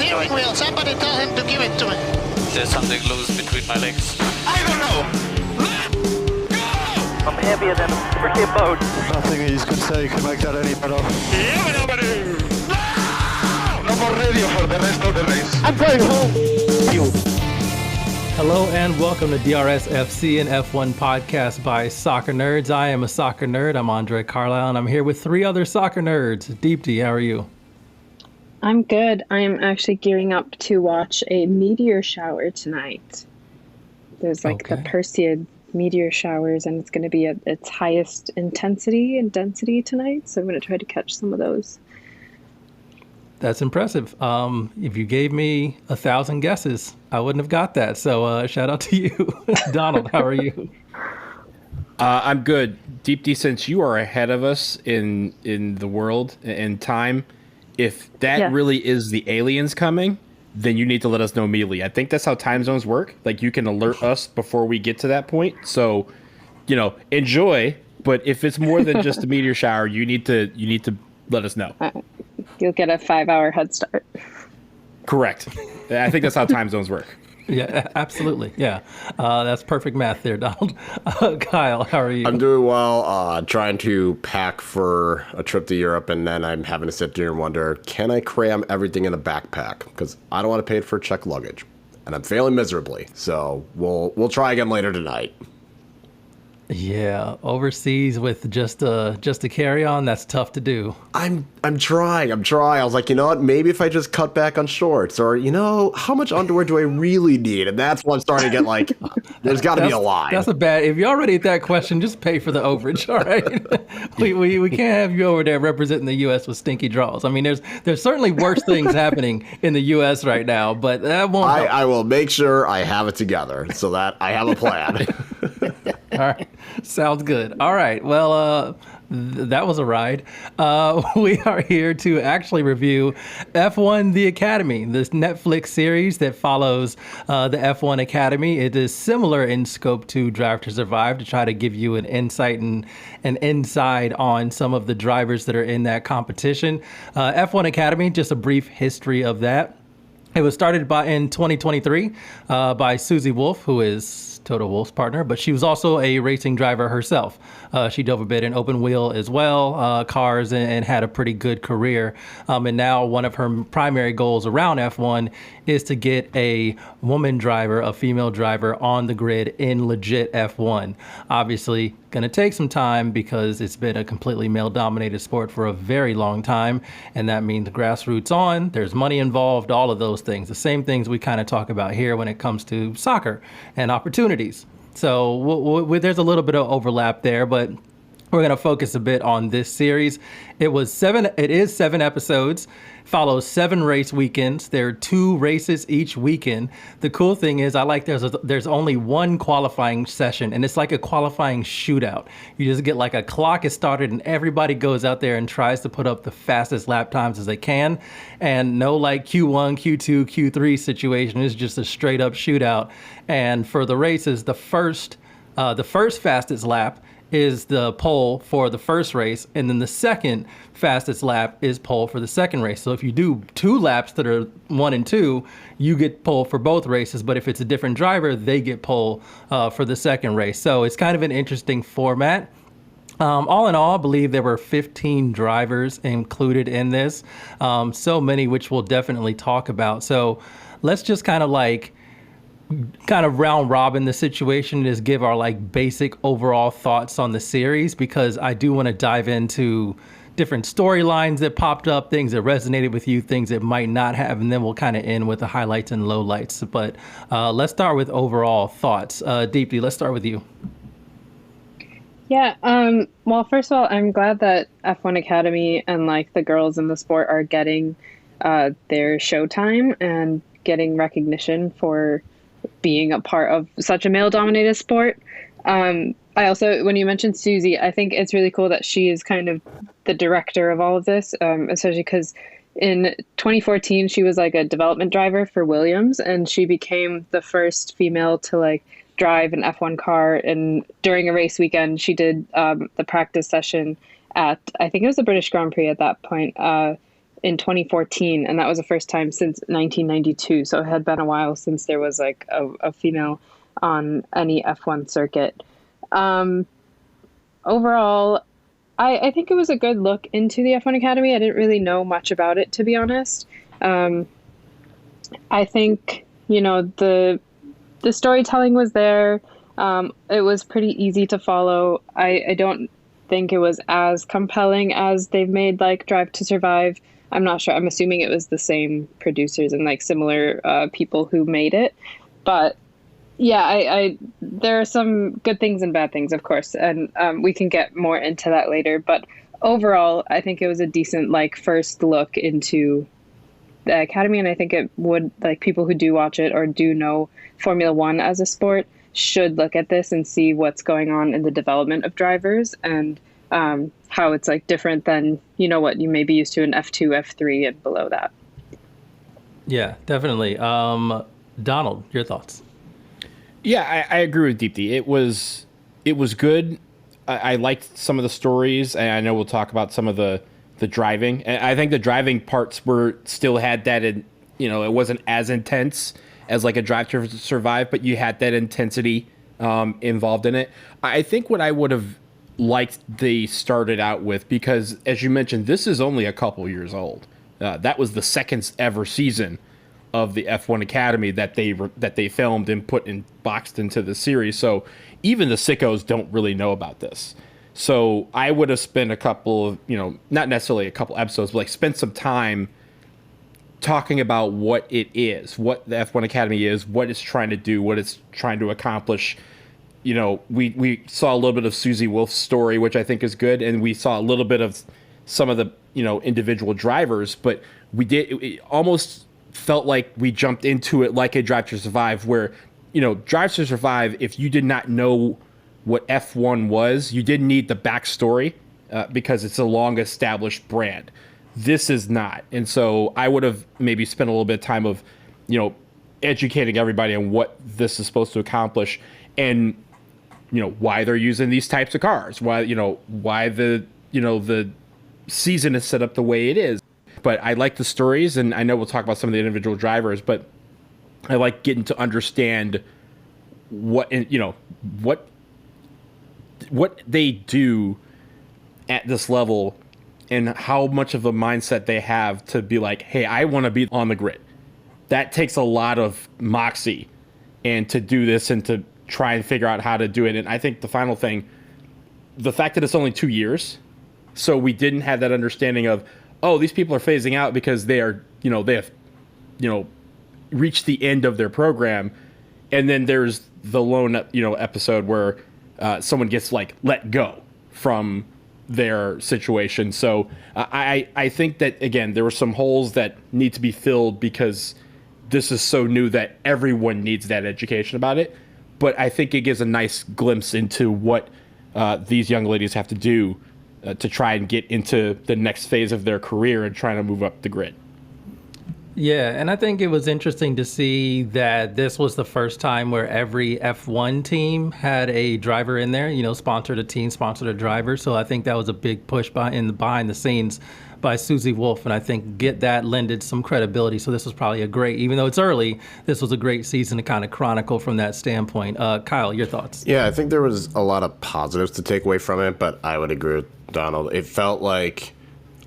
steering wheel. Somebody tell him to give it to me. There's something loose between my legs. I don't know. Let go! I'm heavier than a freaking boat. Nothing he's could say could make that any better. Yeah, nobody. No more radio for the rest of the race. I'm going home. Hello and welcome to DRS FC, an F1 podcast by soccer nerds. I am a soccer nerd. I'm André Carlisle, and I'm here with three other soccer nerds. Deepti, how are you? I'm good. I am actually gearing up to watch a meteor shower tonight. There's the Perseid meteor showers, and it's going to be at its highest intensity and density tonight, so I'm going to try to catch some of those. That's impressive. If you gave me 1,000 guesses, I wouldn't have got that. So shout out to you. Donald, how are you? I'm good. Deepti, since you are ahead of us in the world and time, if that really is the aliens coming, then you need to let us know immediately. I think that's how time zones work. Like, you can alert us before we get to that point. So, enjoy. But if it's more than just a meteor shower, you need to let us know. You'll get a 5-hour head start. Correct. I think that's how time zones work. Yeah, absolutely. Yeah, that's perfect math there, Donald. Kyle, how are you? I'm doing well. Trying to pack for a trip to Europe, and then I'm having to sit there and wonder, can I cram everything in a backpack? Because I don't want to pay for checked luggage, and I'm failing miserably. So we'll try again later tonight. Yeah, overseas with just a carry-on, that's tough to do. I'm trying. I was like, you know what? Maybe if I just cut back on shorts, or how much underwear do I really need? And that's what I'm starting to get like. There's got to be a line. That's a bad. If you're already at that question, just pay for the overage. All right, we can't have you over there representing the U.S. with stinky draws. I mean, there's certainly worse things happening in the U.S. right now, but that won't. I will make sure I have it together so that I have a plan. All right. Sounds good. All right. Well, that was a ride. We are here to actually review F1 The Academy, this Netflix series that follows the F1 Academy. It is similar in scope to Drive to Survive, to try to give you an insight and an inside on some of the drivers that are in that competition. F1 Academy, just a brief history of that. It was started in 2023 by Susie Wolf, who is Toto Wolff's partner, but she was also a racing driver herself. She dove a bit in open wheel as well, cars, and had a pretty good career. And now one of her primary goals around F1 is to get a woman driver, a female driver, on the grid in legit F1. Obviously, going to take some time because it's been a completely male-dominated sport for a very long time, and that means grassroots on, there's money involved, all of those things. The same things we kind of talk about here when it comes to soccer and opportunities. So there's a little bit of overlap there, but we're going to focus a bit on this series. It is 7 episodes, follows 7 race weekends. There are 2 races each weekend. The cool thing is there's only one qualifying session, and it's like a qualifying shootout. You just get like a clock is started, and everybody goes out there and tries to put up the fastest lap times as they can. And no like Q1, Q2, Q3 situation. It's just a straight up shootout. And for the races, the first fastest lap is the pole for the first race, and then the second fastest lap is pole for the second race. So if you do 2 laps that are 1 and 2, you get pole for both races, but if it's a different driver, they get pole for the second race. So it's kind of an interesting format. All in all, I believe there were 15 drivers included in this, so many which we'll definitely talk about. So let's just kind of round robin the situation, just give our basic overall thoughts on the series, because I do want to dive into different storylines that popped up, things that resonated with you, things that might not have, and then we'll kind of end with the highlights and lowlights. But let's start with overall thoughts. Deepti, let's start with you. Yeah, well, first of all, I'm glad that F1 Academy and the girls in the sport are getting their showtime and getting recognition for being a part of such a male-dominated sport. I also, when you mentioned Susie, I think it's really cool that she is kind of the director of all of this, especially because in 2014, she was a development driver for Williams, and she became the first female to drive an F1 car. And during a race weekend, she did the practice session at, I think it was the British Grand Prix at that point, in 2014, and that was the first time since 1992. So it had been a while since there was like a female on any F1 circuit. Overall, I think it was a good look into the F1 Academy. I didn't really know much about it, to be honest. I think, you know, the storytelling was there. It was pretty easy to follow. I don't think it was as compelling as they've made like Drive to Survive. I'm not sure. I'm assuming it was the same producers and like similar people who made it. But yeah, I there are some good things and bad things, of course, and we can get more into that later. But overall, I think it was a decent like first look into the Academy, and I think it would, like, people who do watch it or do know Formula One as a sport should look at this and see what's going on in the development of drivers and how it's like different than, you know, what you may be used to in F2, F3 and below that. Yeah, definitely. Donald, your thoughts? Yeah, I agree with Deepti. It was good. I liked some of the stories, and I know we'll talk about some of the driving. And I think the driving parts still had that, it wasn't as intense as like a Drive to Survive, but you had that intensity involved in it. I think what I would have liked they started out with, because as you mentioned, this is only a couple years old. That was the second ever season of the F1 Academy that they filmed and put in boxed into the series. So even the sickos don't really know about this. So I would have spent a couple of, not necessarily a couple episodes, but like spent some time talking about what it is, what the F1 Academy is, what it's trying to do, what it's trying to accomplish. We saw a little bit of Susie Wolf's story, which I think is good, and we saw a little bit of some of the individual drivers, but it almost felt like we jumped into it like a Drive to Survive, where Drive to Survive, if you did not know what F1 was, you didn't need the backstory because it's a long established brand. This is not. And so I would have maybe spent a little bit of time of, educating everybody on what this is supposed to accomplish, and, why they're using these types of cars, why the season is set up the way it is. But I like the stories, and I know we'll talk about some of the individual drivers, but I like getting to understand what they do at this level and how much of a mindset they have to be like, hey, I want to be on the grid. That takes a lot of moxie, and to do this and to try and figure out how to do it. And I think the final thing, the fact that it's only 2 years, so we didn't have that understanding of, oh, these people are phasing out because they are, they have, reached the end of their program. And then there's the lone, episode where someone gets like let go from their situation. So I think that, again, there were some holes that need to be filled because this is so new that everyone needs that education about it. But I think it gives a nice glimpse into what these young ladies have to do to try and get into the next phase of their career and trying to move up the grid. Yeah, and I think it was interesting to see that this was the first time where every F1 team had a driver in there, sponsored a team, sponsored a driver. So I think that was a big push behind the scenes by Susie Wolf, and I think that lended some credibility. So this was probably even though it's early, this was a great season to kind of chronicle from that standpoint. Kyle, your thoughts? Yeah, I think there was a lot of positives to take away from it, but I would agree with Donald. It felt like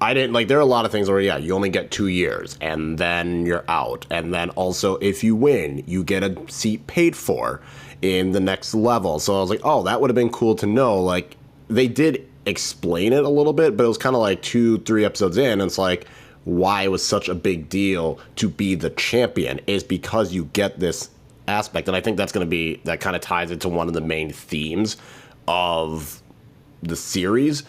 there are a lot of things where, you only get 2 years and then you're out. And then also, if you win, you get a seat paid for in the next level. So I was like, oh, that would have been cool to know. Like, they did explain it a little bit, but it was kind of like 2-3 episodes in. And it's like, why it was such a big deal to be the champion is because you get this aspect. And I think that kind of ties into one of the main themes of the series.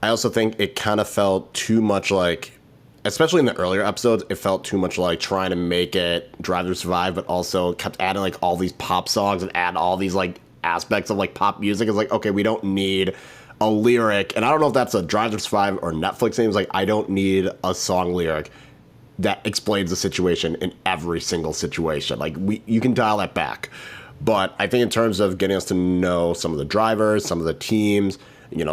I also think it kind of felt too much like, especially in the earlier episodes, it felt too much like trying to make it Drive to Survive, but also kept adding like all these pop songs and add all these like aspects of like pop music. It's like, okay, we don't need a lyric. And I don't know if that's a Drive to Survive or Netflix thing. It's like, I don't need a song lyric that explains the situation in every single situation. Like, you can dial that back. But I think in terms of getting us to know some of the drivers, some of the teams,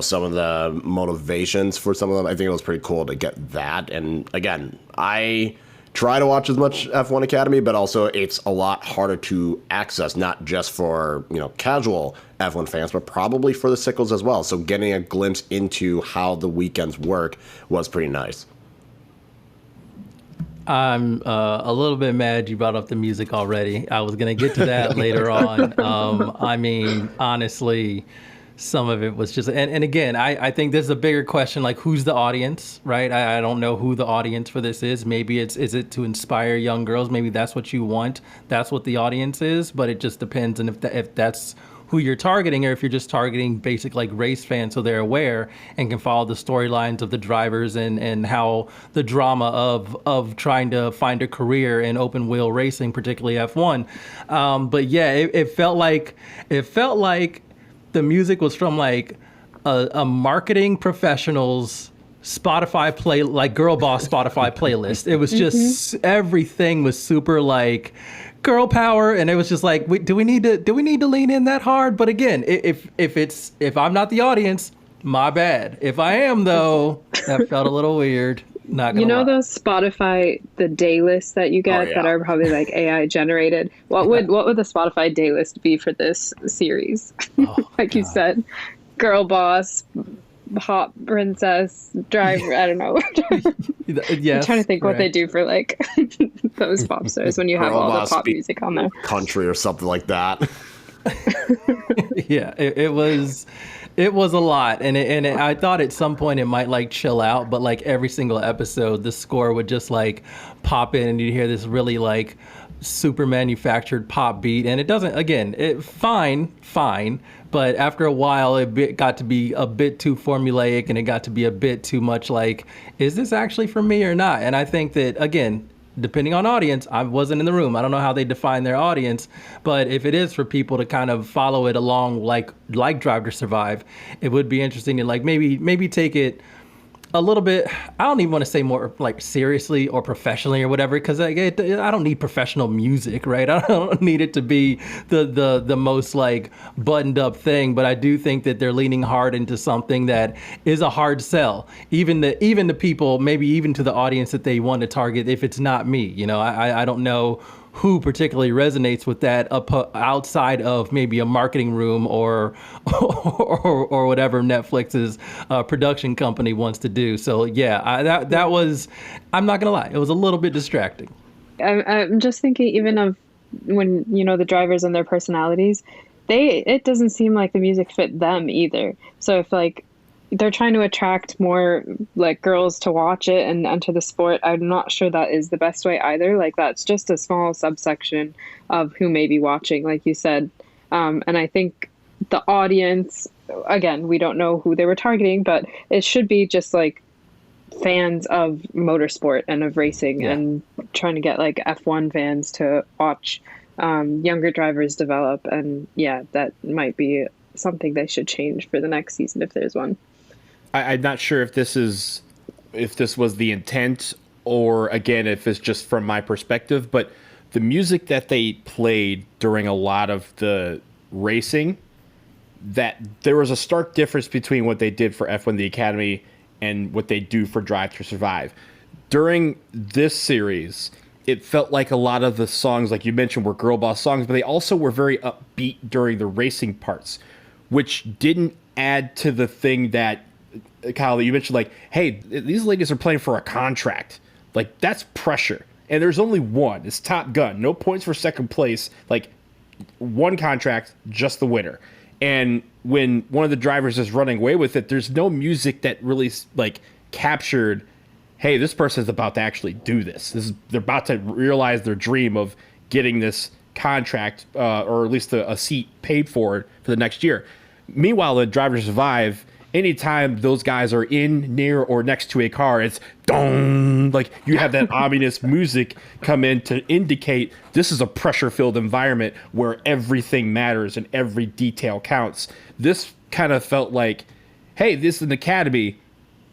some of the motivations for some of them. I think it was pretty cool to get that. And again, I try to watch as much F1 Academy, but also it's a lot harder to access, not just for, casual F1 fans, but probably for the sickles as well. So getting a glimpse into how the weekends work was pretty nice. I'm a little bit mad you brought up the music already. I was going to get to that later on. I mean, honestly, some of it was just, and again, I think there's a bigger question, like who's the audience, right? I don't know who the audience for this is. Maybe is it to inspire young girls? Maybe that's what you want. That's what the audience is, but it just depends on if that's who you're targeting, or if you're just targeting basic like race fans so they're aware and can follow the storylines of the drivers and how the drama of trying to find a career in open wheel racing, particularly F1. But yeah, it felt like the music was from like a marketing professional's Spotify play, like girl boss Spotify playlist. It was just everything was super like girl power, and it was just like, do we need to lean in that hard? But again, if I'm not the audience, my bad. If I am though, that felt a little weird. Not gonna lie. Those Spotify the day lists that you get that are probably like AI generated. What would the Spotify day list be for this series? Like you said, girl boss, hot princess, driver. I don't know. Yes, I'm trying to think what right. they do for like those pop stars when you have all the pop music on there. Country or something like that. Yeah, it was a lot, and I thought at some point it might like chill out, but like every single episode, the score would just like pop in, and you'd hear this really like super manufactured pop beat, and it doesn't. Again, fine, but after a while, it got to be a bit too formulaic, and it got to be a bit too much like, is this actually for me or not? And I think that again, depending on audience, I wasn't in the room. I don't know how they define their audience, but if it is for people to kind of follow it along like Drive to Survive, it would be interesting to like maybe take it a little bit. I don't even want to say more like seriously or professionally or whatever, because I don't need professional music, right? I don't need it to be the most like buttoned up thing, but I do think that they're leaning hard into something that is a hard sell, even the people, maybe even to the audience that they want to target. If it's not me, I don't know who particularly resonates with that outside of maybe a marketing room or whatever Netflix's production company wants to do. So yeah, that was, I'm not gonna lie, it was a little bit distracting. I'm just thinking even of when the drivers and their personalities, it doesn't seem like the music fit them either. So if like they're trying to attract more like girls to watch it and enter the sport, I'm not sure that is the best way either. Like that's just a small subsection of who may be watching, like you said. And I think the audience, again, we don't know who they were targeting, but it should be just like fans of motorsport and of racing, and trying to get like F1 fans to watch younger drivers develop. And yeah, that might be something they should change for the next season if there's one. I'm not sure if this was the intent, or again, if it's just from my perspective, but the music that they played during a lot of the racing, that there was a stark difference between what they did for F1 The Academy and what they do for Drive to Survive. During this series, it felt like a lot of the songs, like you mentioned, were girl boss songs, but they also were very upbeat during the racing parts, which didn't add to the thing that, Kyle, that you mentioned, like, hey, these ladies are playing for a contract. Like, that's pressure. And there's only one. It's Top Gun. No points for second place. Like, one contract, just the winner. And when one of the drivers is running away with it, there's no music that really, like, captured, hey, this person's about to actually do this. They're about to realize their dream of getting this contract, or at least a seat paid for the next year. Meanwhile, in Drive to Survive, anytime those guys are in, near, or next to a car, it's dong, like you have that ominous music come in to indicate this is a pressure-filled environment where everything matters and every detail counts. This kind of felt like, hey, this is an academy.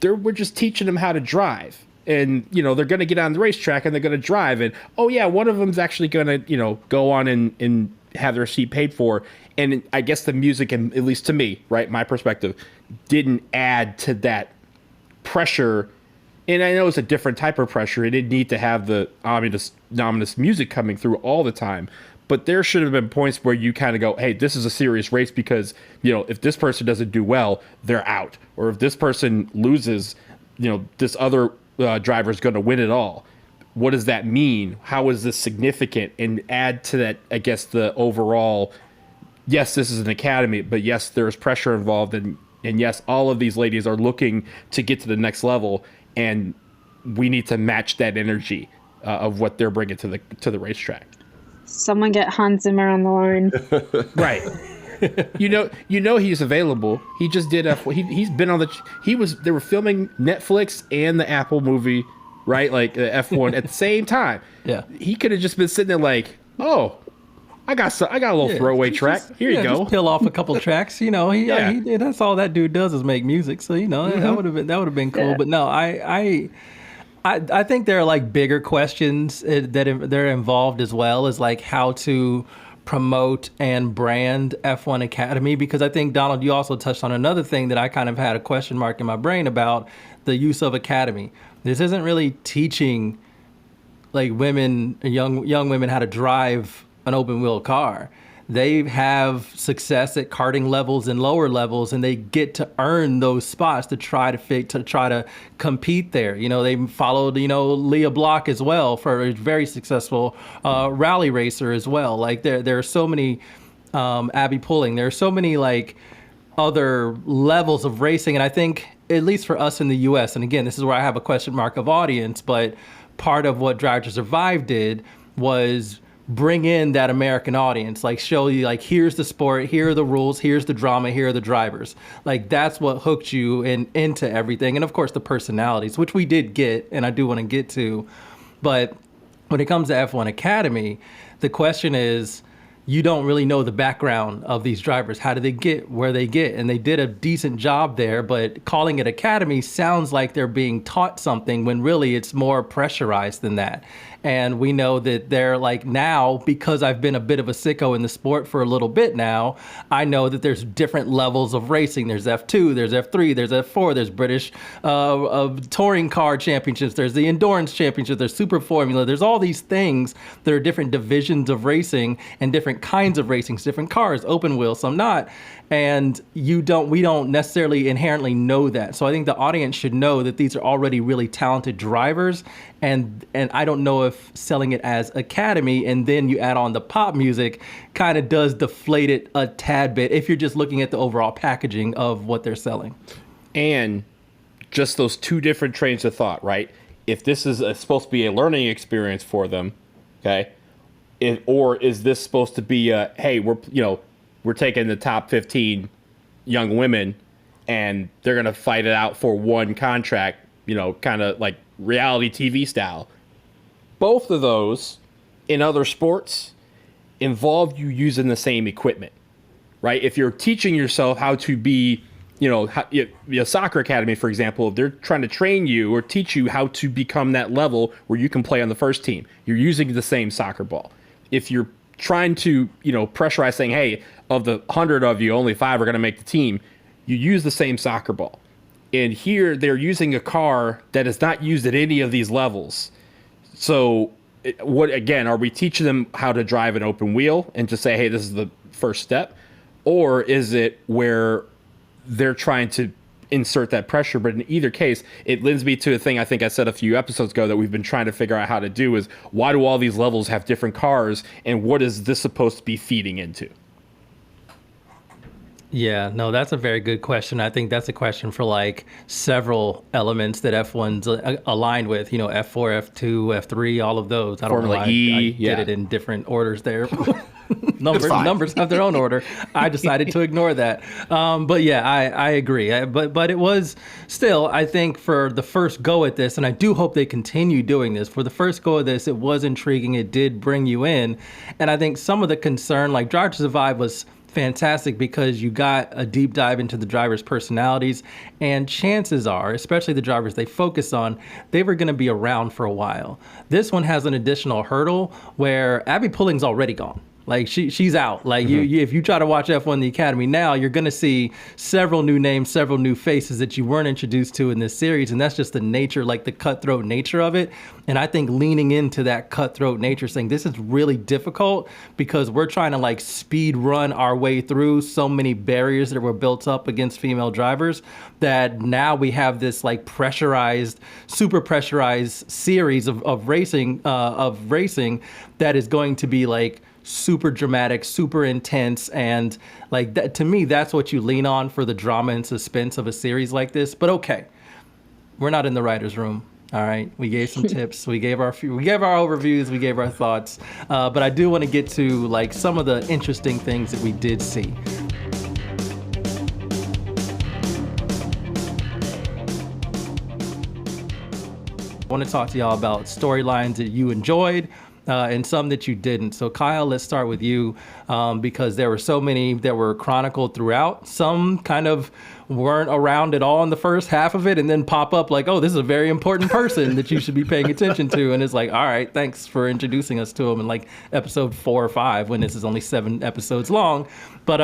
We're just teaching them how to drive. And, they're going to get on the racetrack and they're going to drive. And, oh, yeah, one of them's actually going to, go on and have their seat paid for. And I guess the music, and at least to me, right, my perspective, didn't add to that pressure. And I know it's a different type of pressure. It didn't need to have the ominous music coming through all the time. But there should have been points where you kind of go, hey, this is a serious race because, if this person doesn't do well, they're out. Or if this person loses, this other driver is going to win it all. What does that mean? How is this significant? And add to that, I guess, the overall, yes, this is an academy, but yes, there's pressure involved. And yes, all of these ladies are looking to get to the next level. And we need to match that energy of what they're bringing to the racetrack. Someone get Hans Zimmer on the line. Right. He's available. He just did he's been on they were filming Netflix and the Apple movie, right? Like F1 at the same time. Yeah. He could have just been sitting there like, oh, I got a little throwaway track. Here you go. Just peel off a couple tracks. He that's all that dude does is make music. So that would have been cool. Yeah. But no, I think there are like bigger questions that they're involved as well as like how to promote and brand F1 Academy, because I think, Donald, you also touched on another thing that I kind of had a question mark in my brain about: the use of Academy. This isn't really teaching like young women how to drive an open wheel car. They have success at karting levels and lower levels, and they get to earn those spots to try to compete there. They followed Leah Block as well, for a very successful rally racer as well. Like there are so many Abby Pulling. There are so many like other levels of racing, and I think at least for us in the U.S. And again, this is where I have a question mark of audience, but part of what Drive to Survive did was bring in that American audience, like show you like, here's the sport, here are the rules, here's the drama, here are the drivers. Like that's what hooked you into everything. And of course the personalities, which we did get, and I do want to get to. But when it comes to F1 Academy, the question is, you don't really know the background of these drivers. How do they get where they get? And they did a decent job there, but calling it academy sounds like they're being taught something when really it's more pressurized than that. And we know that they're like, now, because I've been a bit of a sicko in the sport for a little bit now, I know that there's different levels of racing. There's F2, there's F3, there's F4, there's British touring car championships, there's the endurance championship, there's super formula. There's all these things that are different divisions of racing and different kinds of racing, different cars, open wheel, some not. And we don't necessarily inherently know that. So I think the audience should know that these are already really talented drivers. And I don't know if selling it as academy and then you add on the pop music kind of does deflate it a tad bit if you're just looking at the overall packaging of what they're selling. And just those two different trains of thought, right? If this is supposed to be a learning experience for them, okay, or is this supposed to be hey, we're taking the top 15 young women and they're going to fight it out for one contract, kind of like reality TV style. Both of those in other sports involve you using the same equipment, right? If you're teaching yourself how to be, a soccer academy, for example, if they're trying to train you or teach you how to become that level where you can play on the first team, you're using the same soccer ball. If you're trying to, pressurize saying, hey, of the 100 of you, only 5 are going to make the team, you use the same soccer ball. And here they're using a car that is not used at any of these levels. So are we teaching them how to drive an open wheel and to say, hey, this is the first step? Or is it where they're trying to insert that pressure? But in either case, it lends me to a thing I think I said a few episodes ago that we've been trying to figure out how to do is, why do all these levels have different cars and what is this supposed to be feeding into? Yeah, no, that's a very good question. I think that's a question for like several elements that F1's aligned with, F4, F2, F3, all of those. I don't know why I did it in different orders there. Numbers have their own order. I decided to ignore that. But yeah, I agree. But it was still, I think, for the first go at this, and I do hope they continue doing this, for the first go of this, it was intriguing. It did bring you in. And I think some of the concern, like Drive to Survive was fantastic because you got a deep dive into the drivers' personalities, and chances are, especially the drivers they focus on, they were going to be around for a while. This one has an additional hurdle where Abby Pulling's already gone. Like she's out. Like you, if you try to watch F1 The Academy now, you're going to see several new names, several new faces that you weren't introduced to in this series. And that's just the nature, like the cutthroat nature of it. And I think leaning into that cutthroat nature, saying this is really difficult because we're trying to like speed run our way through so many barriers that were built up against female drivers, that now we have this like pressurized, super pressurized series of racing that is going to be like super dramatic, super intense, and like that, to me, that's what you lean on for the drama and suspense of a series like this. But okay, we're not in the writer's room. All right, we gave some tips, we gave our overviews, we gave our thoughts, but I do want to get to like some of the interesting things that we did see. I want to talk to y'all about storylines that you enjoyed, and some that you didn't. So Kyle, let's start with you, because there were so many that were chronicled throughout. Some kind of weren't around at all in the first half of it and then pop up like, oh, this is a very important person that you should be paying attention to. And it's like, all right, thanks for introducing us to him in like episode 4 or 5 when this is only 7 episodes long. But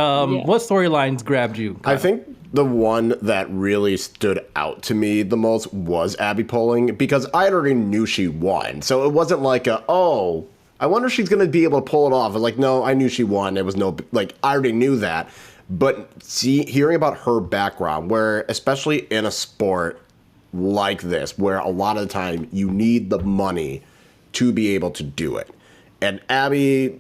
what storylines grabbed you, Kyle? I think the one that really stood out to me the most was Abby Poling, because I already knew she won. So it wasn't like I wonder if she's going to be able to pull it off. Like, no, I knew she won. It was no, like, I already knew that. But hearing about her background, where especially in a sport like this, where a lot of the time you need the money to be able to do it. And Abby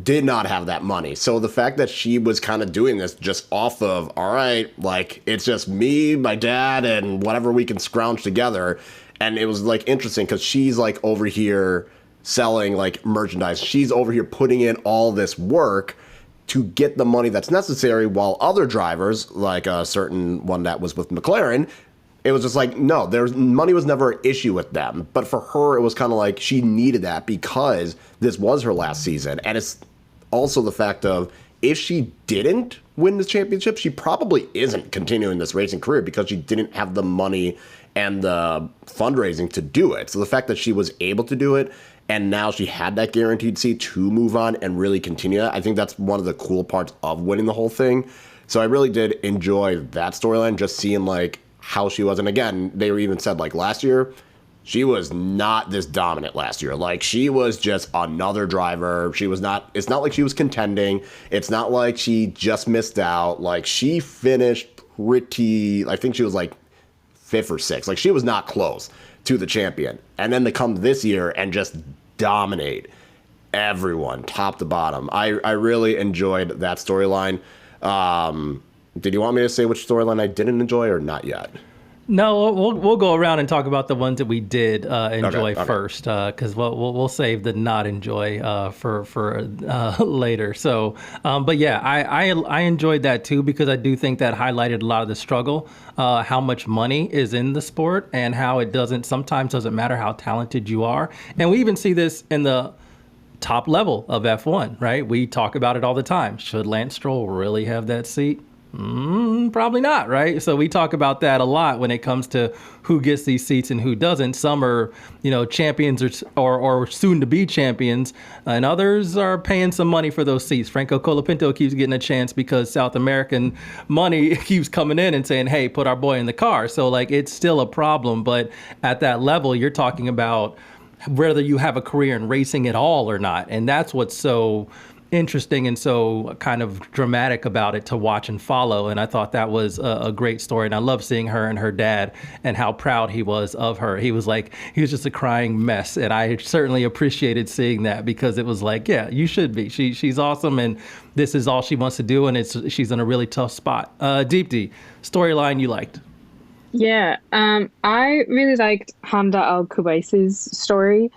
did not have that money. So the fact that she was kind of doing this just off of, all right, like, it's just me, my dad, and whatever we can scrounge together. And it was like interesting because she's like over here selling like merchandise. She's over here putting in all this work to get the money that's necessary, while other drivers, like a certain one that was with McLaren, it was just like, no, money was never an issue with them. But for her, it was kind of like she needed that because this was her last season. And it's also the fact of, if she didn't win the championship, she probably isn't continuing this racing career because she didn't have the money and the fundraising to do it. So the fact that she was able to do it, and now she had that guaranteed seat to move on and really continue that, I think that's one of the cool parts of winning the whole thing. So I really did enjoy that storyline, just seeing like how she was. And again, they even said like last year, she was not this dominant last year. Like, she was just another driver. She was not, it's not like she was contending. It's not like she just missed out. Like, she finished pretty, I think she was like 5th or 6th. Like, she was not close to the champion. And then to come this year and just dominate everyone, top to bottom. I really enjoyed that storyline. Did you want me to say which storyline I didn't enjoy or not yet? No, we'll go around and talk about the ones that we did enjoy Okay. first, because we'll save the not enjoy for later. So, but yeah, I enjoyed that too, because I do think that highlighted a lot of the struggle, how much money is in the sport, and how it sometimes doesn't matter how talented you are. And we even see this in the top level of F1, right? We talk about it all the time. Should Lance Stroll really have that seat? Probably not, right? So we talk about that a lot when it comes to who gets these seats and who doesn't. Some are, champions or soon to be champions, and others are paying some money for those seats. Franco Colapinto keeps getting a chance because South American money keeps coming in and saying, hey, put our boy in the car. So like, it's still a problem. But at that level, you're talking about whether you have a career in racing at all or not. And that's what's so interesting and so kind of dramatic about it to watch and follow. And I thought that was a great story. And I love seeing her and her dad and how proud he was of her. He was just a crying mess. And I certainly appreciated seeing that, because it was like, yeah, you should be. She's awesome. And this is all she wants to do. And she's in a really tough spot. Deepti, storyline you liked? Yeah, I really liked Hamda Al-Kubaisi's story,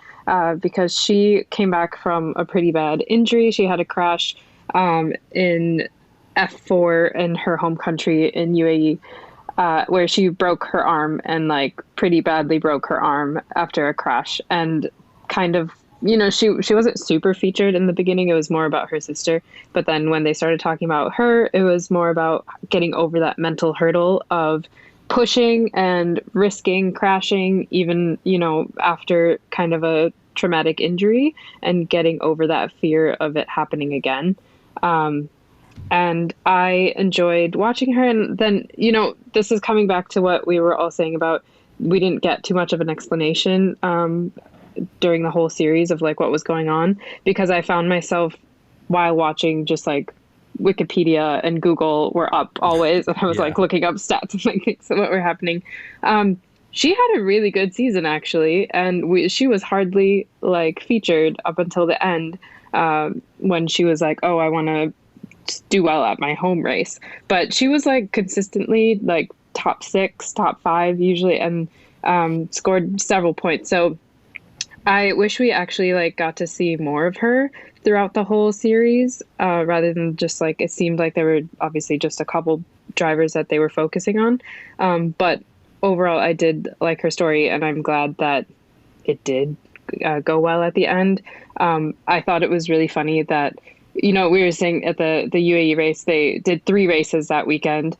because she came back from a pretty bad injury. She had a crash in F4 in her home country in UAE, where she broke her arm, and like pretty badly broke her arm after a crash. And kind of, she wasn't super featured in the beginning. It was more about her sister. But then when they started talking about her, it was more about getting over that mental hurdle of pushing and risking crashing, even, after kind of a traumatic injury and getting over that fear of it happening again. And I enjoyed watching her. And then, this is coming back to what we were all saying about we didn't get too much of an explanation during the whole series of like what was going on, because I found myself while watching just like Wikipedia and Google were up always, and I was like looking up stats and like what were happening. She had a really good season actually, and she was hardly like featured up until the end when she was like, "Oh, I want to do well at my home race," but she was like consistently like top 6, top 5 usually, and scored several points. So I wish we actually like got to see more of her throughout the whole series, rather than just like it seemed like there were obviously just a couple drivers that they were focusing on. But overall, I did like her story, and I'm glad that it did go well at the end. I thought it was really funny that, we were saying at the UAE race, they did 3 races that weekend.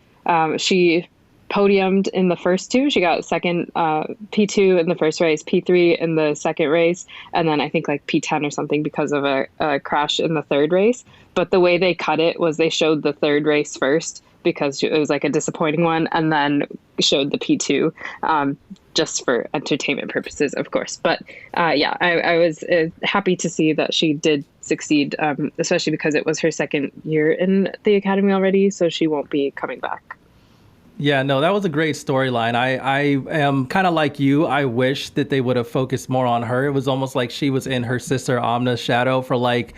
She podiumed in the first 2. She got second, P2 in the first race, P3 in the second race, and then I think like P10 or something because of a crash in the third race. But the way they cut it was they showed the third race first because it was like a disappointing one, and then showed the P2 just for entertainment purposes, of course. But I was happy to see that she did succeed, especially because it was her second year in the academy already, so she won't be coming back. Yeah, no, that was a great storyline. I am kind of like you. I wish that they would have focused more on her. It was almost like she was in her sister Amna's shadow for like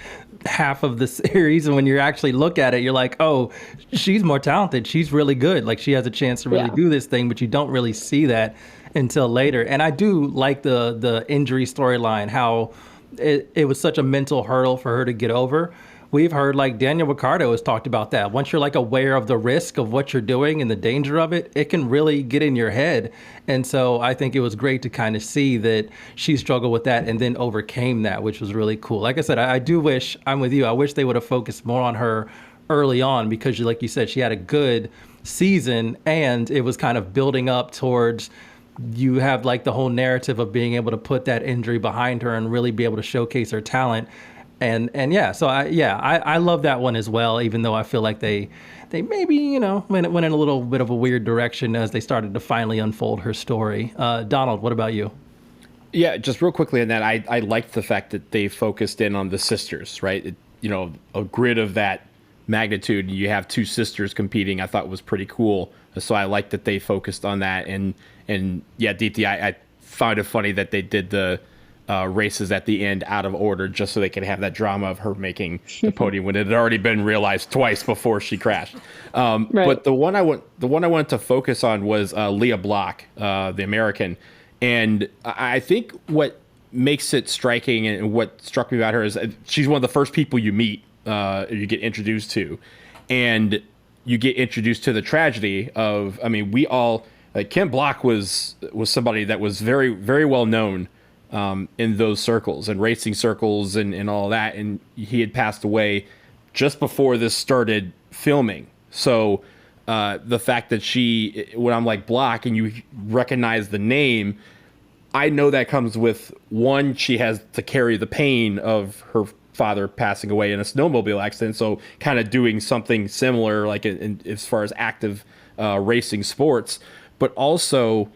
half of the series. And when you actually look at it, you're like, oh, she's more talented. She's really good. Like she has a chance to really do this thing, but you don't really see that until later. And I do like the injury storyline, how it was such a mental hurdle for her to get over. We've heard like Daniel Ricciardo has talked about that. Once you're like aware of the risk of what you're doing and the danger of it, it can really get in your head. And so I think it was great to kind of see that she struggled with that and then overcame that, which was really cool. Like I said, I do wish, I'm with you, I wish they would have focused more on her early on, because like you said, she had a good season and it was kind of building up towards, you have like the whole narrative of being able to put that injury behind her and really be able to showcase her talent. And yeah, so I love that one as well, even though I feel like they maybe, went in a little bit of a weird direction as they started to finally unfold her story. Donald, what about you? Yeah, just real quickly on that, I liked the fact that they focused in on the sisters, right? A grid of that magnitude, you have 2 sisters competing, I thought was pretty cool. So I liked that they focused on that. And yeah, Deepti, I found it funny that they did the races at the end out of order just so they could have that drama of her making the podium when it had already been realized twice before she crashed. Right. But the one I wanted to focus on was Leah Block, the American. And I think what makes it striking and what struck me about her is she's one of the first people you meet, you get introduced to. And you get introduced to the tragedy of, we all, Kim Block was somebody that was very, very well known in those circles and racing circles and all that. And he had passed away just before this started filming. So the fact that when I'm like Block and you recognize the name, I know that comes with, one, she has to carry the pain of her father passing away in a snowmobile accident. So kind of doing something similar, like as far as active racing sports, but also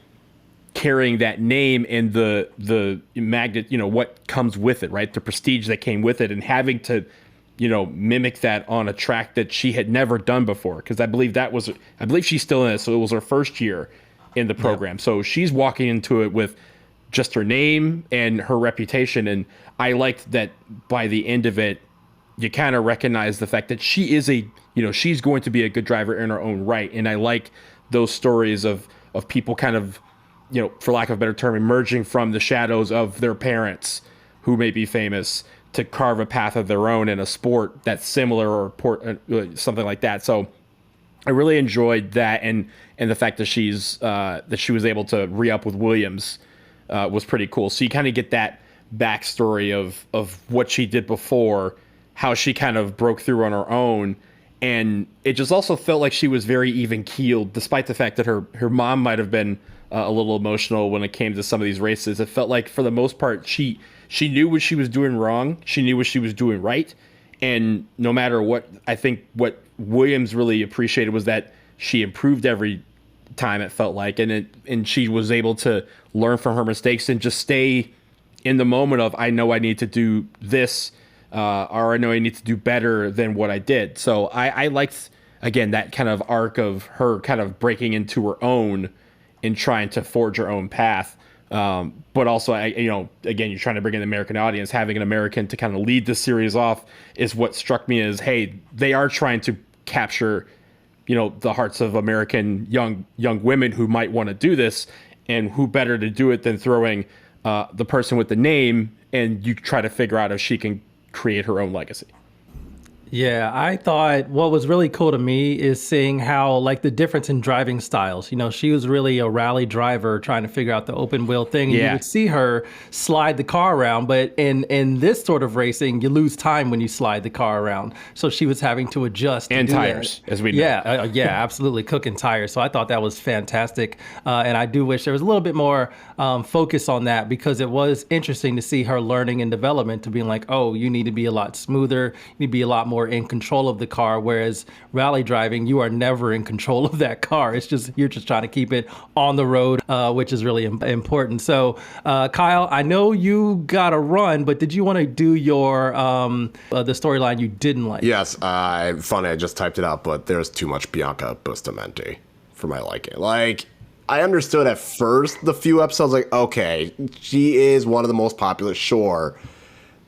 carrying that name and the magnet, what comes with it, right? The prestige that came with it, and having to, mimic that on a track that she had never done before. Because I believe she's still in it. So it was her first year in the program. Yeah. So she's walking into it with just her name and her reputation. And I liked that by the end of it, you kind of recognize the fact that she is she's going to be a good driver in her own right. And I like those stories of people kind of, for lack of a better term, emerging from the shadows of their parents who may be famous to carve a path of their own in a sport that's similar or something like that. So I really enjoyed that. And the fact that she was able to re-up with Williams was pretty cool. So you kind of get that backstory of what she did before, how she kind of broke through on her own. And it just also felt like she was very even keeled, despite the fact that her mom might have been a little emotional when it came to some of these races. It felt like for the most part, she she knew what she was doing wrong. She knew what she was doing right. And no matter what, I think what Williams really appreciated was that she improved every time, it felt like, and she was able to learn from her mistakes and just stay in the moment of, I know I need to do this, or I know I need to do better than what I did. So I liked, again, that kind of arc of her kind of breaking into her own and trying to forge her own path. But also, again, you're trying to bring in the American audience. Having an American to kind of lead the series off is what struck me as, hey, they are trying to capture, the hearts of American young women who might want to do this, and who better to do it than throwing the person with the name, and you try to figure out if she can create her own legacy. Yeah, I thought what was really cool to me is seeing how, like, the difference in driving styles. She was really a rally driver trying to figure out the open wheel thing. Yeah. You would see her slide the car around, but in this sort of racing, you lose time when you slide the car around. So she was having to adjust. And tires, as we know. Yeah, absolutely, cooking tires. So I thought that was fantastic. And I do wish there was a little bit more focus on that, because it was interesting to see her learning and development, to being like, oh, you need to be a lot smoother, you need to be a lot more in control of the car, whereas rally driving, you are never in control of that car. You're just trying to keep it on the road, which is really important. So Kyle, I know you got a run, but did you want to do your the storyline you didn't like? Yes, funny, I just typed it out, but there's too much Bianca Bustamante for my liking. Like, I understood at first the few episodes, like, okay, she is one of the most popular, sure.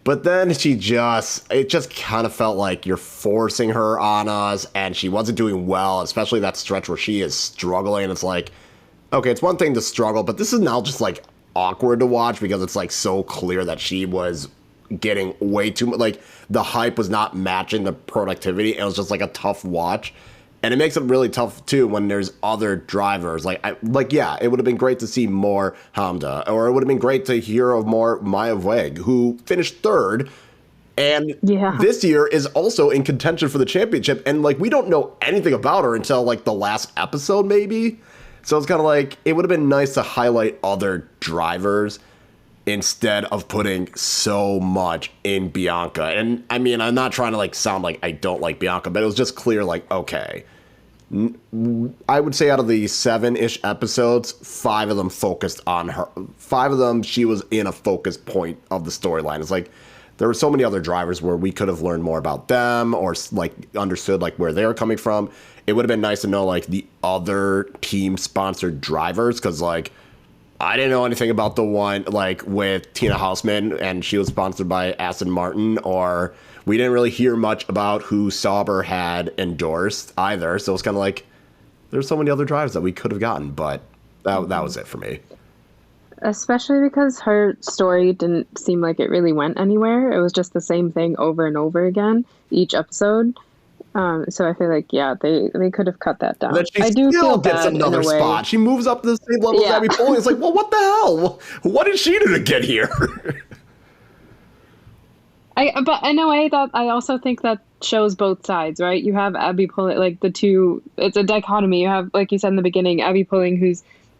But then it just kind of felt like you're forcing her on us, and she wasn't doing well, especially that stretch where she is struggling. It's like, okay, it's one thing to struggle, but this is now just like awkward to watch, because it's like so clear that she was getting way too much, like the hype was not matching the productivity. It was just like a tough watch. And it makes it really tough, too, when there's other drivers. Yeah, it would have been great to see more Hamda, or it would have been great to hear of more Maya Weg, who finished third, and this year is also in contention for the championship. And, we don't know anything about her until, the last episode, maybe. So it's kind of like, it would have been nice to highlight other drivers instead of putting so much in Bianca. And, I mean, I'm not trying to, sound like I don't like Bianca, but it was just clear, okay, I would say out of the 7-ish episodes, 5 of them focused on her. 5 of them, she was in a focus point of the storyline. It's like, there were so many other drivers where we could have learned more about them, or understood where they're coming from. It would have been nice to know the other team sponsored drivers, because I didn't know anything about the one with Tina Hausman, and she was sponsored by Aston Martin, or we didn't really hear much about who Sauber had endorsed either. So it's kind of there's so many other drivers that we could have gotten, but that was it for me. Especially because her story didn't seem like it really went anywhere. It was just the same thing over and over again each episode. So I feel like, they could have cut that down. She still gets another spot. She moves up to the same level as Abby Pulling. It's like, well, what the hell? What did she do to get here? I also think that shows both sides, right? You have Abby Pulling, the two, it's a dichotomy. You have, like you said in the beginning, Abby Pulling, who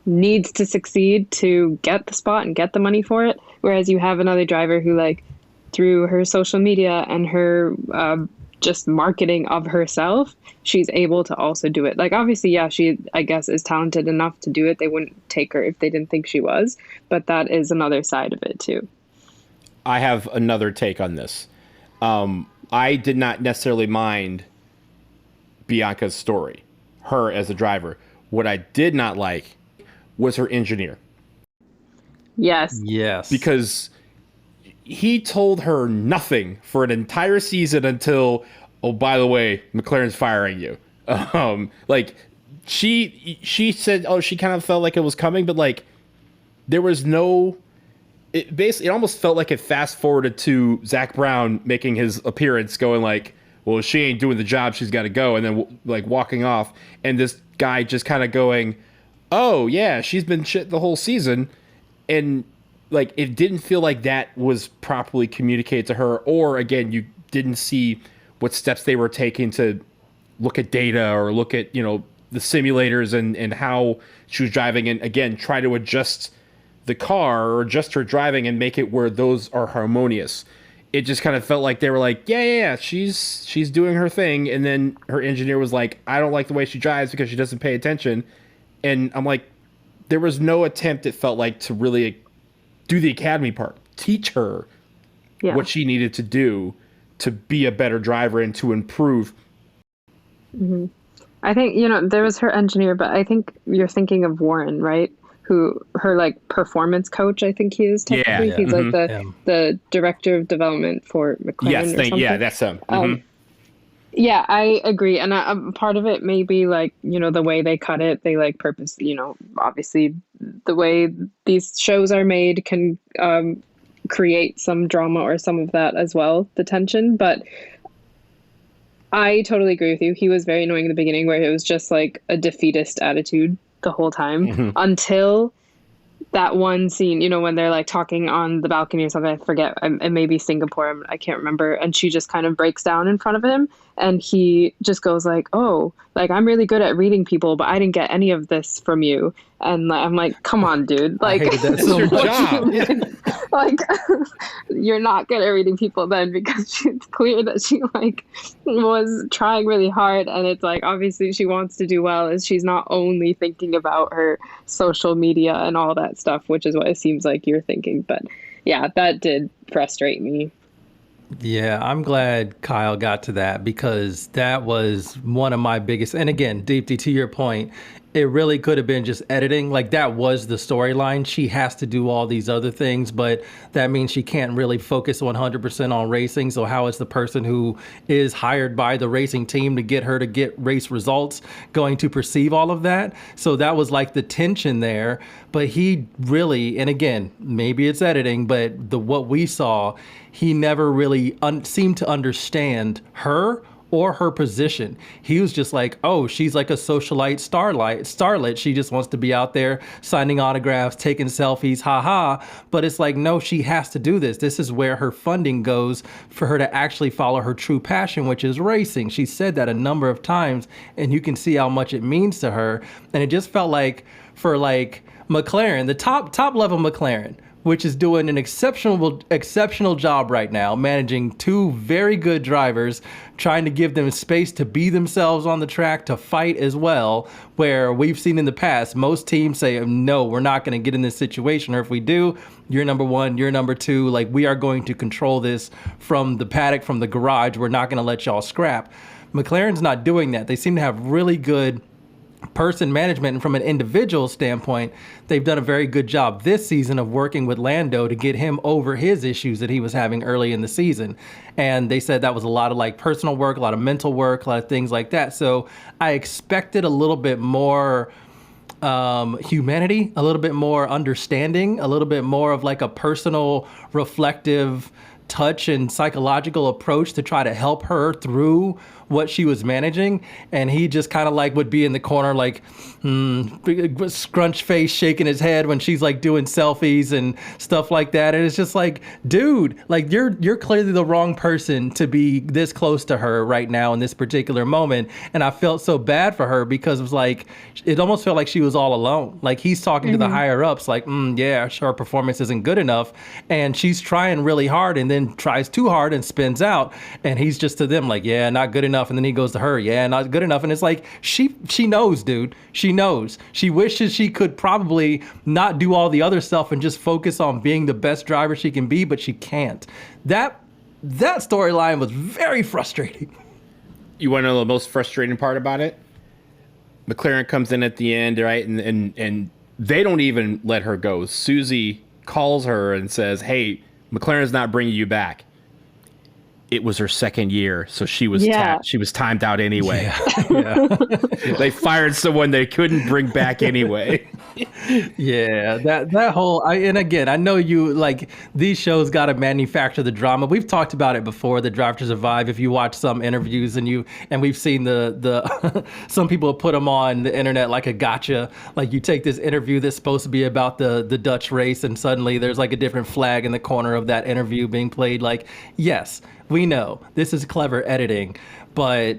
needs to succeed to get the spot and get the money for it. Whereas you have another driver who, through her social media and her, just marketing of herself, she's able to also do it. Obviously, she, I guess, is talented enough to do it. They wouldn't take her if they didn't think she was, but that is another side of it too. I have another take on this. I did not necessarily mind Bianca's story, her as a driver. What I did not like was her engineer. Yes. Because he told her nothing for an entire season until, oh, by the way, McLaren's firing you. She said, oh, she kind of felt like it was coming, but there was no. It almost felt like it fast forwarded to Zach Brown making his appearance, going well, she ain't doing the job, she's got to go, and then walking off, and this guy just kind of going, oh yeah, she's been shit the whole season, and it didn't feel like that was properly communicated to her, or again, you didn't see what steps they were taking to look at data or look at the simulators and how she was driving, and again try to adjust the car or just her driving and make it where those are harmonious. It just kind of felt like they were like, yeah, she's doing her thing, and then her engineer was like, I don't like the way she drives because she doesn't pay attention. And I'm like, there was no attempt, it felt like, to really do the academy part, teach her what she needed to do to be a better driver and to improve. Mm-hmm. I think, there was her engineer, but I think you're thinking of Warren, right? Who her like performance coach, I think he is technically. Yeah. He's like the director of development for McLaren. Yes, that's him. Yeah, I agree, and part of it may be like the way they cut it. They like purpose. Obviously, the way these shows are made can create some drama or some of that as well, the tension. But I totally agree with you. He was very annoying in the beginning, where it was just like a defeatist attitude the whole time until that one scene, when they're like talking on the balcony or something. I forget, it may be Singapore, I can't remember, and she just kind of breaks down in front of him, and he just goes like, oh, like, I'm really good at reading people, but I didn't get any of this from you. And I'm like, come on, dude, like, that's your job. Like, you're not good at reading people then, because it's clear that she like was trying really hard, and it's like obviously she wants to do well, and she's not only thinking about her social media and all that stuff, which is what it seems like you're thinking. But yeah, that did frustrate me. Yeah, I'm glad Kyle got to that, because that was one of my biggest, and again, Deepti, to your point, it really could have been just editing. Like, that was the storyline. She has to do all these other things, but that means she can't really focus 100% on racing. So how is the person who is hired by the racing team to get her to get race results going to perceive all of that? So that was like the tension there. But he really, and again, maybe it's editing, but what we saw, he never really seemed to understand her or her position. He was just like, oh, she's like a socialite starlet. She just wants to be out there signing autographs, taking selfies, haha. But it's like, no, she has to do this. This is where her funding goes for her to actually follow her true passion, which is racing. She said that a number of times, and you can see how much it means to her. And it just felt like for like McLaren, the top level McLaren, which is doing an exceptional job right now, managing two very good drivers, trying to give them space to be themselves on the track, to fight as well, where we've seen in the past, most teams say, no, we're not going to get in this situation, or if we do, you're number one, you're number two, like, we are going to control this from the paddock, from the garage, we're not going to let y'all scrap. McLaren's not doing that. They seem to have really good person management, and from an individual standpoint, they've done a very good job this season of working with Lando to get him over his issues that he was having early in the season. And they said that was a lot of like personal work, a lot of mental work, a lot of things like that. So I expected a little bit more humanity, a little bit more understanding, a little bit more of like a personal, reflective touch and psychological approach to try to help her through what she was managing. And he just kind of like would be in the corner, like scrunch face, shaking his head when she's like doing selfies and stuff like that. And it's just like, dude, like you're clearly the wrong person to be this close to her right now in this particular moment. And I felt so bad for her, because it was like, it almost felt like she was all alone. Like, he's talking to the higher ups like, yeah, her performance isn't good enough. And she's trying really hard and then tries too hard and spins out. And he's just to them like, yeah, not good enough. And then he goes to her, yeah, not good enough. And it's like, she knows, dude. She knows. She wishes she could probably not do all the other stuff and just focus on being the best driver she can be, but she can't. That storyline was very frustrating. You want to know the most frustrating part about it? McLaren comes in at the end, right? And they don't even let her go. Susie calls her and says, hey, McLaren's not bringing you back. It was her second year, so she was she was timed out anyway. Yeah. They fired someone they couldn't bring back anyway. Yeah, that whole and again, I know you like these shows got to manufacture the drama. We've talked about it before, the Drive to Survive. If you watch some interviews and we've seen the some people put them on the internet like a gotcha. Like, you take this interview that's supposed to be about the Dutch race, and suddenly there's like a different flag in the corner of that interview being played. Like, yes, we know this is clever editing, but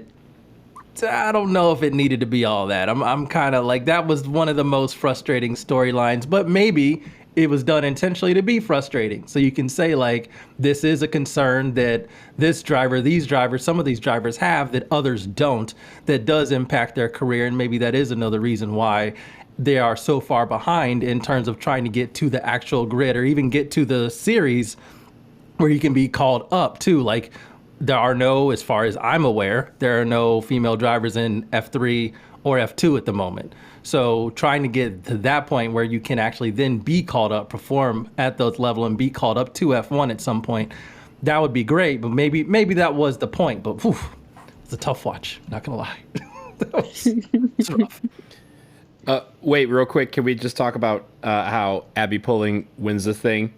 I don't know if it needed to be all that. I'm kind of like, that was one of the most frustrating storylines, but maybe it was done intentionally to be frustrating. So you can say like, this is a concern that this driver, these drivers, some of these drivers have that others don't, that does impact their career. And maybe that is another reason why they are so far behind in terms of trying to get to the actual grid or even get to the series where you can be called up too. Like there are no, as far as I'm aware, there are no female drivers in F3 or F2 at the moment. So trying to get to that point where you can actually then be called up, perform at those level and be called up to F1 at some point, that would be great. But maybe that was the point. But whew, it's a tough watch, not gonna lie. It's rough. Wait, real quick, can we just talk about how Abby Pulling wins the thing,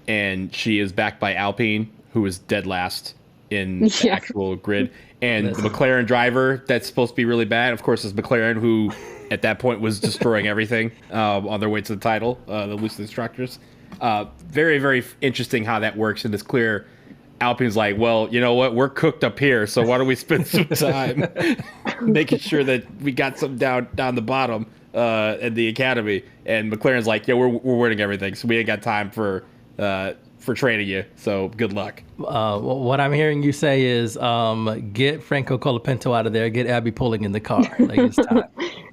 and she is backed by Alpine, who is dead last in the actual grid, and the McLaren driver that's supposed to be really bad, of course, is McLaren, who at that point was destroying everything on their way to the title, the loose instructors. Very, very interesting how that works, and it's clear Alpine's like, well, you know what, we're cooked up here, so why don't we spend some time making sure that we got some down the bottom at the academy. And McLaren's like, yeah, we're winning everything, so we ain't got time for training you, so good luck. What I'm hearing you say is get Franco Colapinto out of there, get Abby Pulling in the car. Like, it's time.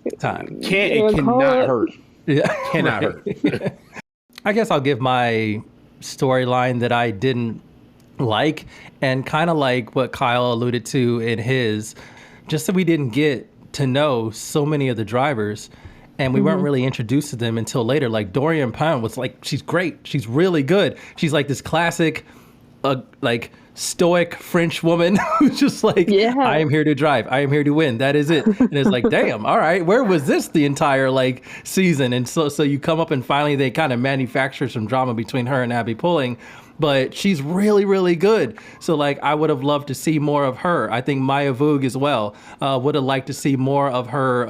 It's time. It cannot hurt. Yeah, cannot hurt. I guess I'll give my storyline that I didn't like, and kind of like what Kyle alluded to in his, just that we didn't get to know so many of the drivers, and we weren't really introduced to them until later. Like Dorian Pound was like, she's great, she's really good, she's like this classic like stoic French woman who's just like, I am here to drive, I am here to win, that is it. And it's like, damn, all right, where was this the entire like season? And so you come up and finally they kind of manufacture some drama between her and Abby Pulling, but she's really, really good. So like, I would have loved to see more of her. I think Maya Voog as well, would have liked to see more of her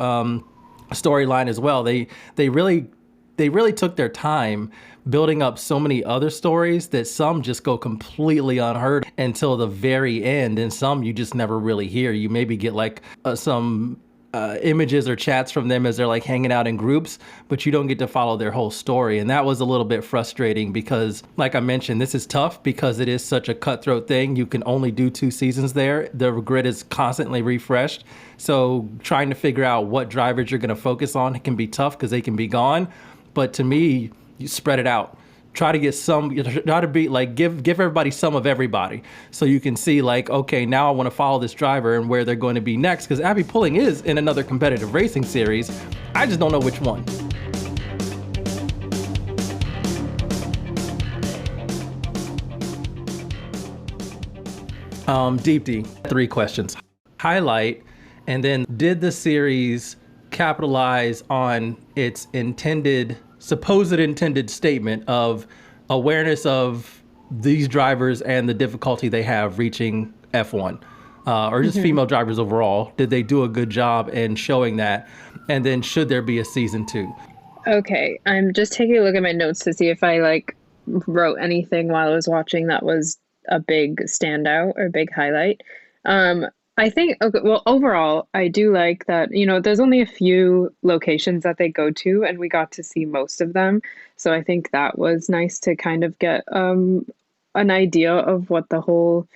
storyline as well. They really took their time building up so many other stories that some just go completely unheard until the very end, and some you just never really hear. You maybe get like some images or chats from them as they're like hanging out in groups, but you don't get to follow their whole story. And that was a little bit frustrating because, like I mentioned, this is tough because it is such a cutthroat thing. You can only do 2 seasons there. The grid is constantly refreshed. So trying to figure out what drivers you're going to focus on can be tough because they can be gone. But to me, you spread it out. Try to get some, try to be like, give everybody some of everybody. So you can see like, okay, now I want to follow this driver and where they're going to be next. Because Abby Pulling is in another competitive racing series. I just don't know which one. Deepti, 3 questions. Highlight, and then did the series capitalize on its supposed intended statement of awareness of these drivers and the difficulty they have reaching F1, or just female drivers overall? Did they do a good job in showing that? And then should there be a season 2? Okay, I'm just taking a look at my notes to see if I like wrote anything while I was watching that was a big standout or big highlight. I think, okay, well, overall, I do like that, there's only a few locations that they go to, and we got to see most of them. So I think that was nice to kind of get an idea of what the whole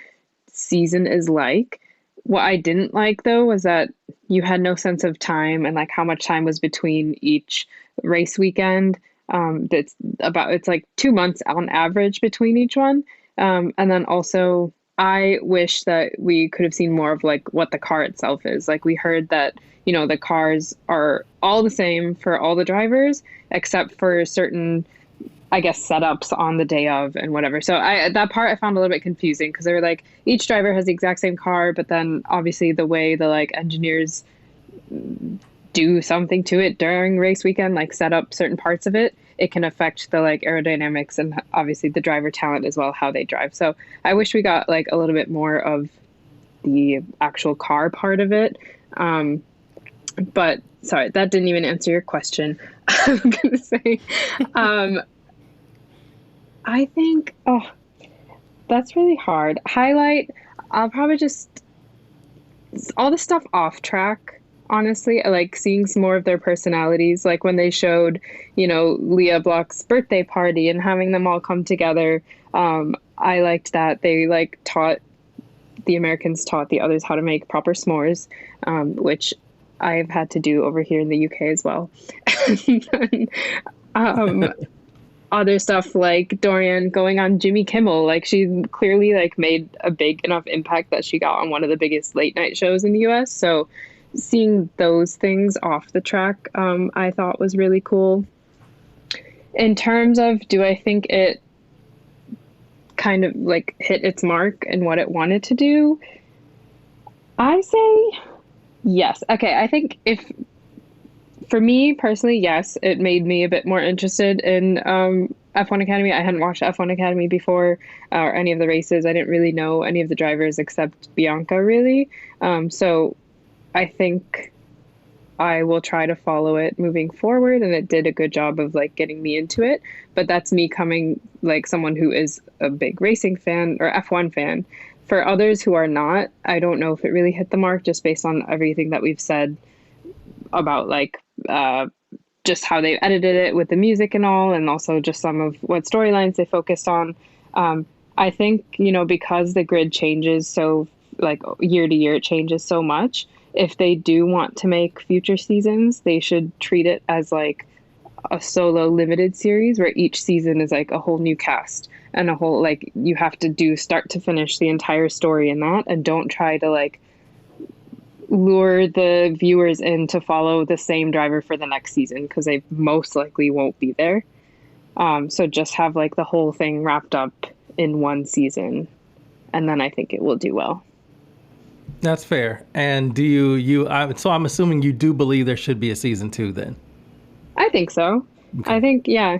season is like. What I didn't like, though, was that you had no sense of time and like how much time was between each race weekend. It's like 2 months on average between each one. And then also, I wish that we could have seen more of like what the car itself is. Like we heard that, the cars are all the same for all the drivers, except for certain, I guess, setups on the day of and whatever. So that part I found a little bit confusing because they were like, each driver has the exact same car, but then obviously the way the like engineers do something to it during race weekend, like set up certain parts of it, it can affect the like aerodynamics and obviously the driver talent as well, how they drive. So I wish we got like a little bit more of the actual car part of it. But sorry, that didn't even answer your question. I'm gonna say, I think, that's really hard. Highlight, I'll probably just all the stuff off track honestly. I like seeing some more of their personalities, like when they showed, Leah Block's birthday party and having them all come together. I liked that they the Americans taught the others how to make proper s'mores, which I've had to do over here in the UK as well. Other stuff like Dorian going on Jimmy Kimmel, like she clearly made a big enough impact that she got on one of the biggest late night shows in the US. So seeing those things off the track, I thought was really cool. In terms of, do I think it kind of hit its mark and what it wanted to do? I say yes. Okay, I think for me personally, yes, it made me a bit more interested in F1 Academy. I hadn't watched F1 Academy before or any of the races. I didn't really know any of the drivers except Bianca, really. So I think I will try to follow it moving forward, and it did a good job of getting me into it. But that's me coming someone who is a big racing fan or F1 fan. For others who are not, I don't know if it really hit the mark just based on everything that we've said about just how they edited it with the music and all, and also just some of what storylines they focused on. I think, because the grid changes so year to year, it changes so much. If they do want to make future seasons, they should treat it as a solo limited series where each season is a whole new cast and a whole, you have to do start to finish the entire story in that, and don't try to lure the viewers in to follow the same driver for the next season, because they most likely won't be there. So just have the whole thing wrapped up in one season, and then I think it will do well. That's fair. And do so I'm assuming you do believe there should be a season 2 then? I think so. Okay. I think, yeah.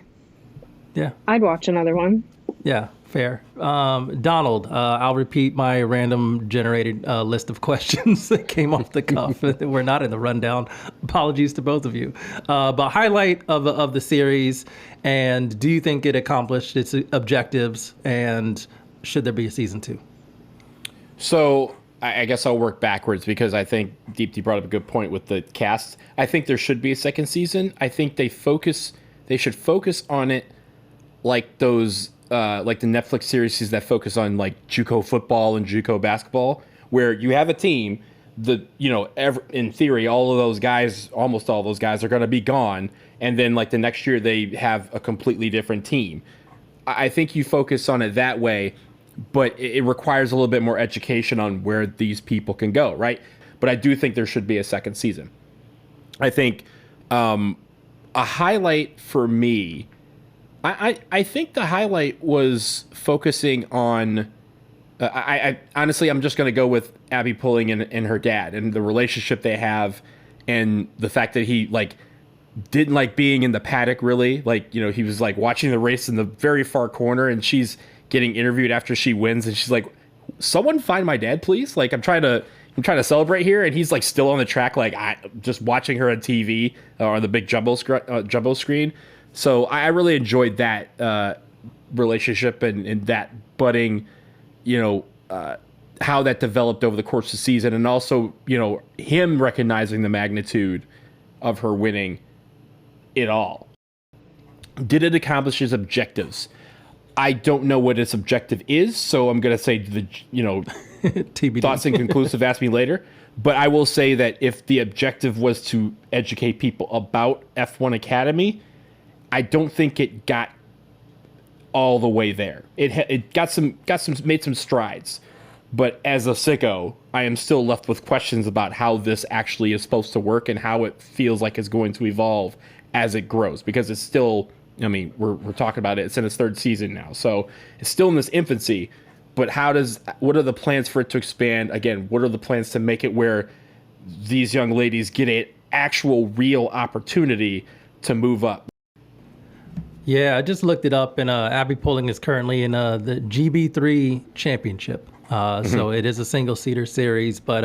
Yeah. I'd watch another one. Yeah. Fair. Donald, I'll repeat my random generated list of questions that came off the cuff. We're not in the rundown. Apologies to both of you. But highlight of the series, and do you think it accomplished its objectives, and should there be a season 2? So I guess I'll work backwards, because I think Deepti brought up a good point with the cast. I think there should be a second season. I think they should focus on it like those the Netflix series that focus on JUCO football and JUCO basketball, where you have a team in theory, all of those guys, almost all those guys are going to be gone. And then the next year they have a completely different team. I think you focus on it that way, but it requires a little bit more education on where these people can go. Right. But I do think there should be a second season. I think a highlight for me, I think the highlight was focusing on. I honestly, I'm just going to go with Abby Pulling and her dad and the relationship they have, and the fact that he didn't like being in the paddock really. He was watching the race in the very far corner, and she's getting interviewed after she wins, and she's like, "Someone find my dad, please! I'm trying to celebrate here," and he's still on the track, just watching her on TV or on the big jumbo screen. So I really enjoyed that relationship and that budding, how that developed over the course of the season, and also, him recognizing the magnitude of her winning it all. Did it accomplish his objectives? I don't know what its objective is, so I'm going to say TBD. Thoughts inconclusive, ask me later. But I will say that if the objective was to educate people about F1 Academy, I don't think it got all the way there. It made some strides, but as a sicko, I am still left with questions about how this actually is supposed to work and how it feels like it's going to evolve as it grows, because it's still, we're talking about it. It's in its third season now, so it's still in this infancy. But what are the plans for it to expand? Again, what are the plans to make it where these young ladies get an actual real opportunity to move up? Yeah, I just looked it up, and Abby Pulling is currently in the GB3 championship. So it is a single-seater series, but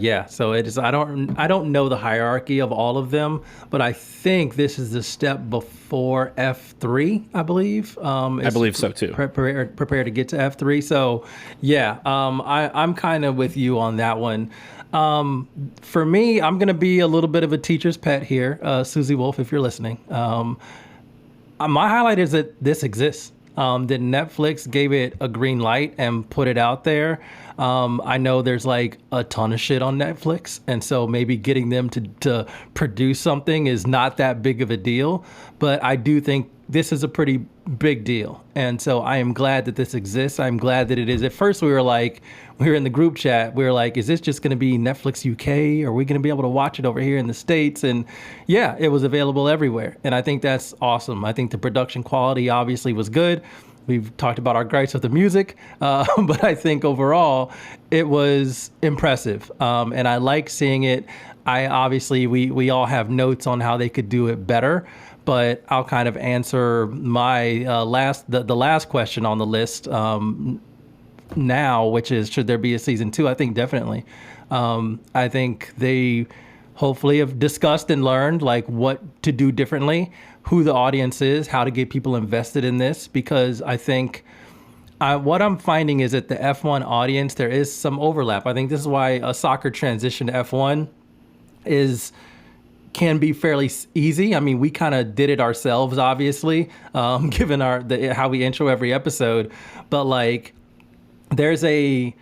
yeah. So it is. I don't know the hierarchy of all of them, but I think this is the step before F3. I believe. I believe so too. Prepare to get to F3. So yeah, I'm kind of with you on that one. For me, I'm going to be a little bit of a teacher's pet here. Susie Wolf, if you're listening. My highlight is that this exists. That Netflix gave it a green light and put it out there. I know there's like a ton of shit on Netflix, and so maybe getting them to produce something is not that big of a deal. But I do think this is a pretty big deal. And so I am glad that this exists. I'm glad that it is. At first we were in the group chat. We were like, is this just going to be Netflix UK? Are we going to be able to watch it over here in the States? And yeah, it was available everywhere. And I think that's awesome. I think the production quality obviously was good. We've talked about our gripes with the music, but I think overall it was impressive. And I like seeing it. We all have notes on how they could do it better. But I'll kind of answer my the last question on the list now, which is, should there be a season 2? I think definitely. I think they hopefully have discussed and learned like what to do differently, who the audience is, how to get people invested in this, because I think what I'm finding is that the F1 audience, there is some overlap. I think this is why a soccer transition to F1 can be fairly easy. I mean, we kind of did it ourselves, obviously, given how we intro every episode. But like, there's a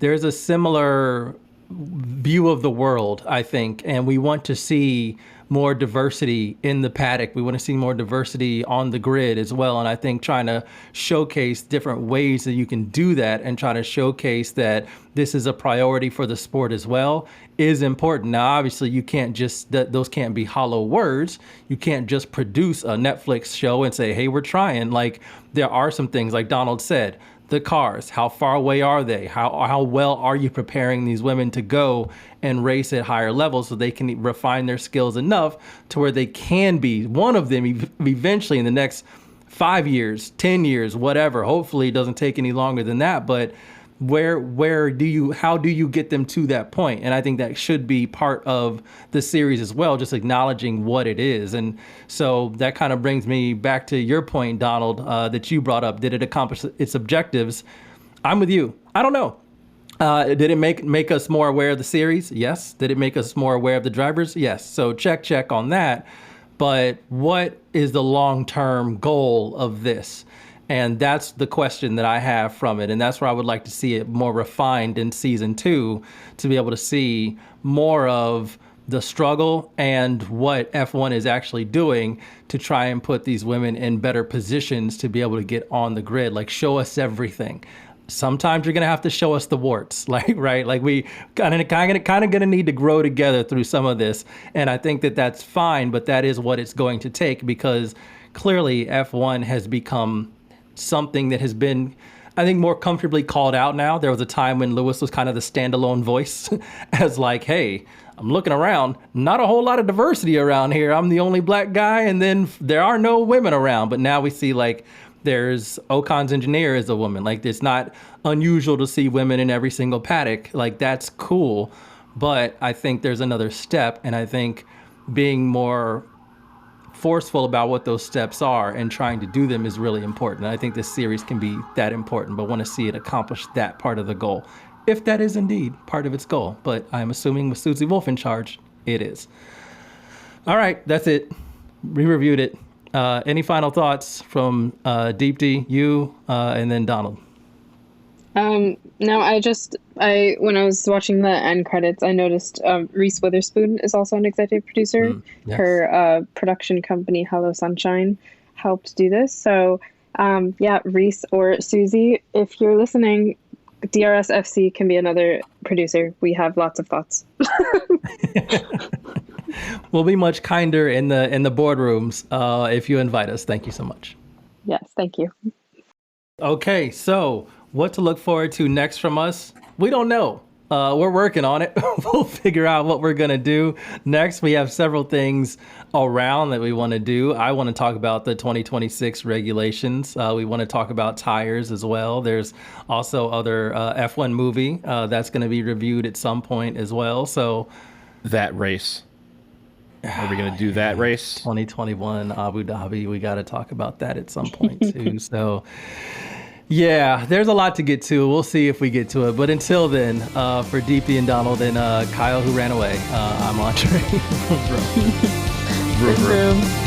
similar view of the world, I think, and we want to see more diversity in the paddock. We want to see more diversity on the grid as well. And I think trying to showcase different ways that you can do that and try to showcase that this is a priority for the sport as well is important. Now, obviously, you can't just, those can't be hollow words. You can't just produce a Netflix show and say, hey, we're trying. Like, there are some things, like Donald said, the cars, how far away are they? How well are you preparing these women to go and race at higher levels so they can refine their skills enough to where they can be one of them eventually in the next 5 years, 10 years, whatever. Hopefully it doesn't take any longer than that. But how do you get them to that point? And I think that should be part of the series as well, just acknowledging what it is. And so that kind of brings me back to your point, Donald, that you brought up. Did it accomplish its objectives? I'm with you. I don't know. Did it make us more aware of the series? Yes. Did it make us more aware of the drivers? Yes. So check on that. But what is the long-term goal of this? And that's the question that I have from it. And that's where I would like to see it more refined in season 2, to be able to see more of the struggle and what F1 is actually doing to try and put these women in better positions to be able to get on the grid. Like, show us everything. Sometimes you're going to have to show us the warts, like, right? Like, we kind of going to need to grow together through some of this. And I think that that's fine, but that is what it's going to take, because clearly F1 has become something that has been, I think, more comfortably called out now. There was a time when Lewis was kind of the standalone voice as like, hey, I'm looking around, not a whole lot of diversity around here. I'm the only black guy, and then there are no women around. But now we see, like, there's Ocon's engineer is a woman. Like, it's not unusual to see women in every single paddock. Like, that's cool. But I think there's another step, and I think being more forceful about what those steps are and trying to do them is really important. I think this series can be that important, but want to see it accomplish that part of the goal, if that is indeed part of its goal. But I'm assuming with Susie Wolf in charge, it is. All right, that's it. We reviewed it. Any final thoughts from Deepti, you, and then Donald? No, when I was watching the end credits, I noticed Reese Witherspoon is also an executive producer. Yes. Her production company, Hello Sunshine, helped do this. So, Reese or Susie, if you're listening, DRS FC can be another producer. We have lots of thoughts. We'll be much kinder in the boardrooms if you invite us. Thank you so much. Yes, thank you. Okay, so what to look forward to next from us? We don't know. We're working on it. We'll figure out what we're going to do next. We have several things around that we want to do. I want to talk about the 2026 regulations. We want to talk about tires as well. There's also other F1 movie that's going to be reviewed at some point as well. So that race. Are we going to do that race? 2021 Abu Dhabi. We got to talk about that at some point too. So Yeah, there's a lot to get to. We'll see if we get to it. But until then, for Deepti and Donald and Kyle who ran away, I'm Andre. Vroom, vroom.